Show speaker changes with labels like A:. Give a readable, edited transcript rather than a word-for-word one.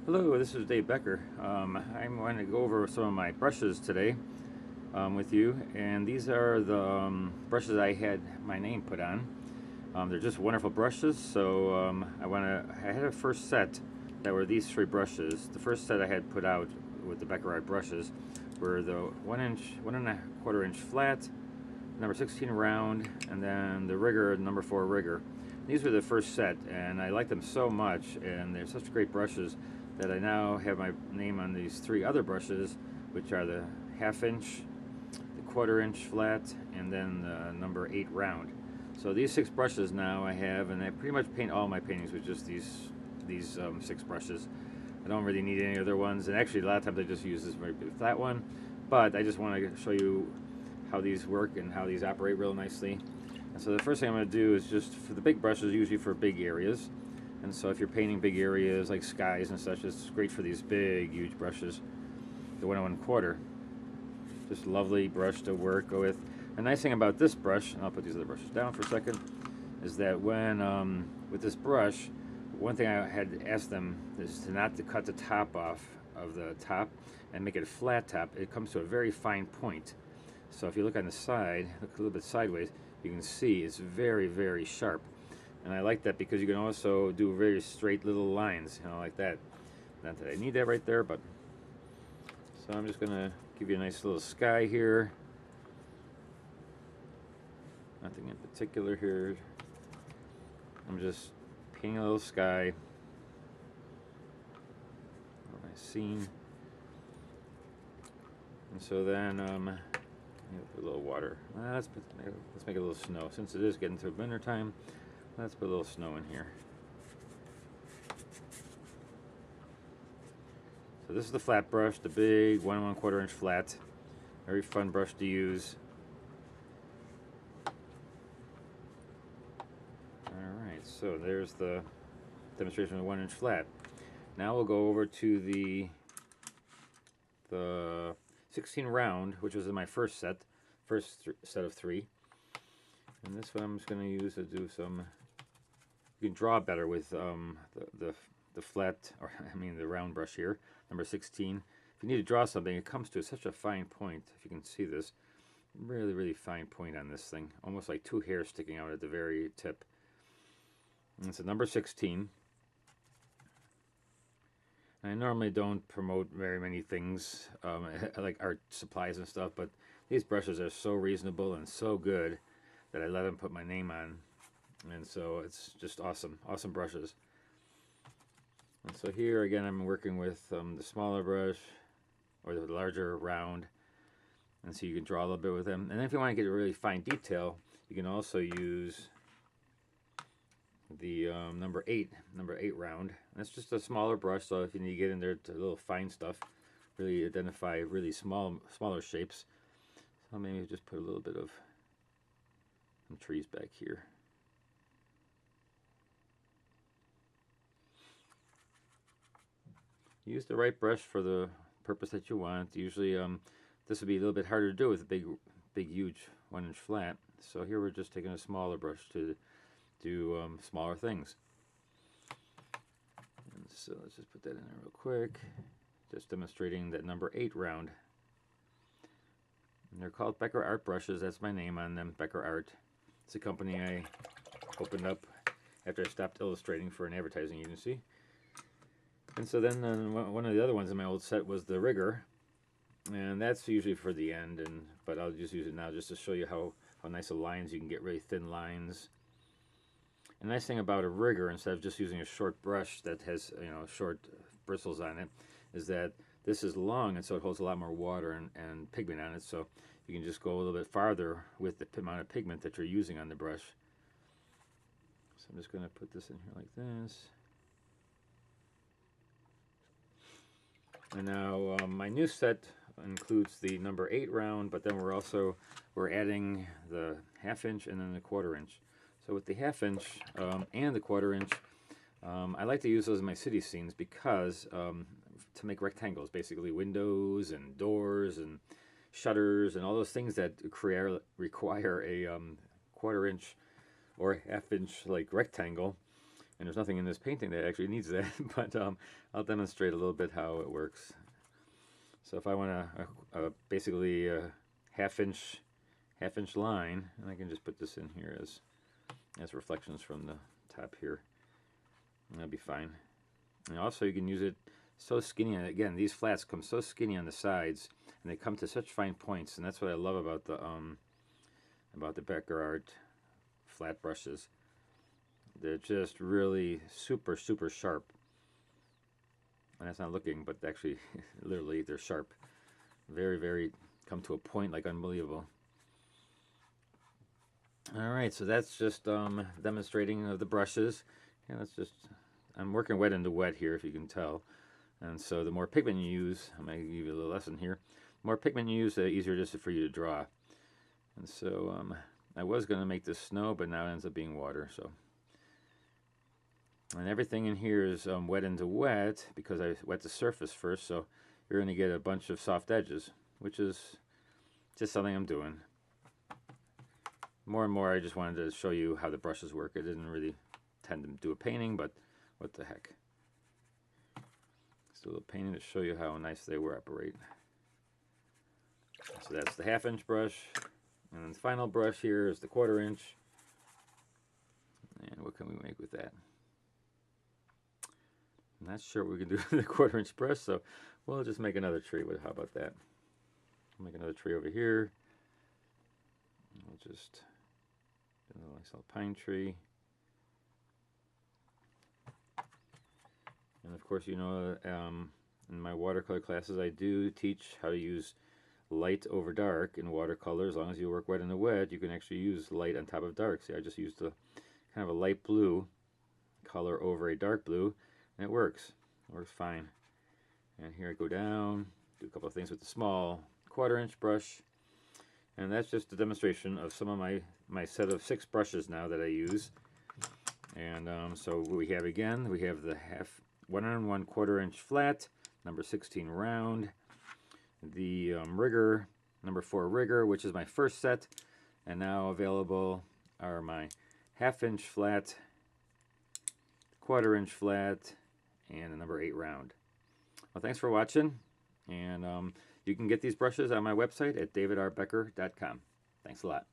A: Hello, this is Dave Becker. I'm going to go over some of my brushes today with you, and these are the brushes I had my name put on. They're just wonderful brushes. So I had a first set that were these three brushes. The first set I had put out with the BeckerArt brushes were the 1 inch, 1.25 inch flat, number 16 round, and then the rigger, number 4 rigger. These were the first set, and I like them so much, and they're such great brushes that I now have my name on these three other brushes, which are the 1/2 inch, the 1/4 inch flat, and then the number 8 round. So these 6 brushes now I have, and I pretty much paint all my paintings with just these 6 brushes. I don't really need any other ones, and actually a lot of times I just use this very flat one, but I just want to show you how these work and how these operate real nicely. And so the first thing I'm going to do is just for the big brushes, usually for big areas. And so if you're painting big areas like skies and such, it's great for these big, huge brushes. The 1 1/4, just lovely brush to work with. The nice thing about this brush, and I'll put these other brushes down for a second, is that when with this brush, one thing I had asked them is to not to cut the top off of the top and make it a flat top. It comes to a very fine point. So if you look on the side, look a little bit sideways, you can see it's very, very sharp. And I like that because you can also do very straight little lines, like that. Not that I need that right there, but so I'm just gonna give you a nice little sky here. Nothing in particular here. I'm just painting a little sky. A nice scene. And so then put a little water. Let's make a little snow. Since it is getting to winter time, let's put a little snow in here. So this is the flat brush, the big 1 1/4 inch flat. Very fun brush to use. Alright, so there's the demonstration of the 1 inch flat. Now we'll go over to the 16 round, which was in my first set of 3. And this one I'm just going to use to do some. You can draw better with the flat, or I mean the round brush here, number 16. If you need to draw something, it comes to such a fine point. If you can see this, really, really fine point on this thing, almost like 2 hairs sticking out at the very tip. And it's a number 16. And I normally don't promote very many things like art supplies and stuff, but these brushes are so reasonable and so good that I let them put my name on. And so it's just awesome, awesome brushes. And so here again I'm working with the smaller brush or the larger round, and so you can draw a little bit with them. And then if you want to get a really fine detail, you can also use the number 8 round. And it's just a smaller brush, so if you need to get in there to a little fine stuff, really identify really smaller shapes. So maybe just put a little bit of some trees back here. Use the right brush for the purpose that you want. Usually this would be a little bit harder to do with a big huge 1 inch flat. So here we're just taking a smaller brush to do smaller things. And so let's just put that in there real quick. Just demonstrating that number 8 round. And they're called BeckerArt brushes. That's my name on them, BeckerArt. It's a company I opened up after I stopped illustrating for an advertising agency. And so then one of the other ones in my old set was the rigger, and that's usually for the end. But I'll just use it now just to show you how nice the lines you can get, really thin lines. The nice thing about a rigger, instead of just using a short brush that has short bristles on it, is that this is long, and so it holds a lot more water and pigment on it. So you can just go a little bit farther with the amount of pigment that you're using on the brush. So I'm just going to put this in here like this. And now my new set includes the number 8 round, but then we're adding the 1/2 inch and then the 1/4 inch. So with the 1/2 inch and the 1/4 inch, I like to use those in my city scenes because to make rectangles, basically windows and doors and shutters and all those things that require a 1/4 inch or 1/2 inch like rectangle. And there's nothing in this painting that actually needs that, but I'll demonstrate a little bit how it works. So if I want basically a half-inch line, and I can just put this in here as reflections from the top here, and that'd be fine. And also you can use it so skinny, and again, these flats come so skinny on the sides, and they come to such fine points, and that's what I love about the BeckerArt flat brushes. They're just really super sharp, and that's not looking, but actually literally they're sharp, very come to a point like unbelievable. All right, so that's just demonstrating of the brushes, and that's just, I'm working wet into wet here, if you can tell. And so the more pigment you use, I'm going to give you a little lesson here, the more pigment you use, the easier it is for you to draw. And so I was going to make this snow, but now it ends up being water. So, and everything in here is wet into wet because I wet the surface first, so you're going to get a bunch of soft edges, which is just something I'm doing. More and more, I just wanted to show you how the brushes work. I didn't really tend to do a painting, but what the heck. Just a little painting to show you how nice they operate. So that's the 1/2-inch brush. And then the final brush here is the 1/4-inch. And what can we make with that? I'm not sure what we can do with the 1/4-inch brush, so we'll just make another tree. How about that? We'll make another tree over here. We'll just do a nice little pine tree. And of course, you know, in my watercolor classes, I do teach how to use light over dark in watercolor. As long as you work wet in the wet, you can actually use light on top of dark. See, I just used a kind of a light blue color over a dark blue, and it works. It works fine. And here I go down, do a couple of things with the small 1/4-inch brush. And that's just a demonstration of some of my set of 6 brushes now that I use. And so we have, again, we have the 1 1/4-inch flat, number 16 round, the rigger, number 4 rigger, which is my first set, and now available are my 1/2-inch flat, 1/4-inch flat, and a number 8 round. Well, thanks for watching, and you can get these brushes on my website at davidartbecker.com. Thanks a lot.